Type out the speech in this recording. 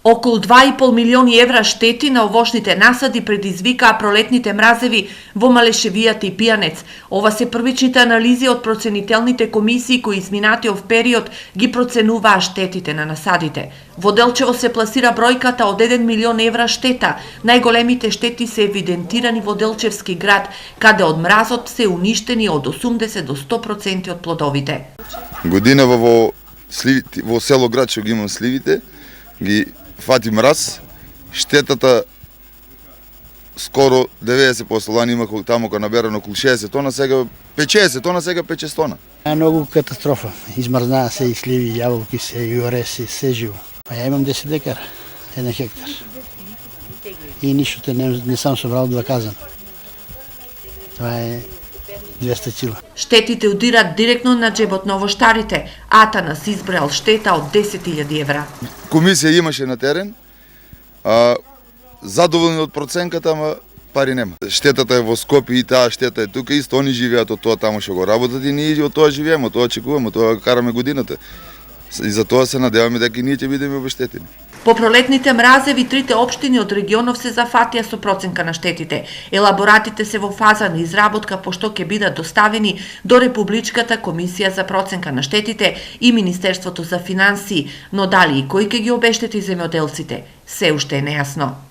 Околу 2,5 милиони евра штети на овошните насади предизвикаа пролетните мразеви во Малешевијата и Пијанец. Ова се првичните анализи од проценителните комисии кои изминатиот период ги проценуваа штетите на насадите. Во Делчево се пласира бројката од 1 милион евра штета. Најголемите штети се евидентирани во Делчевски град, каде од мразот се уништени од 80 до 100% од плодовите. Годинава во село град што ги имам сливите, ги фати мраз, штетата скоро 90%, лани имах таму кога наберано околу 60 тона, сега 50 тона, сега 500 тона. Многу катастрофа. Измрзнаа се и сливи, јаболки се, и ореси, се живо. Ја имам 10 декара, 1 хектар. И ништо не сам собрал да казам. Това е 200 кила. Штетите удират директно на джебот на овоштарите. Атанас избројал штета од 10.000 евра. Комисија имаше на терен, задоволни од проценката, ама пари нема. Штетата е во Скопје и таа штета е тука, исто они живеат од тоа таму што го работат и ние од тоа живееме, од тоа очекуваме, од тоа караме годината. И за тоа се надеваме дека и ние ќе бидеме обештетени. По пролетните мразеви, трите општини од регионов се зафатија со проценка на штетите. Елаборатите се во фаза на изработка, пошто ќе бидат доставени до Републичката комисија за проценка на штетите и Министерството за финансии, но дали и кој ќе ги обештети земјоделците, се уште е нејасно.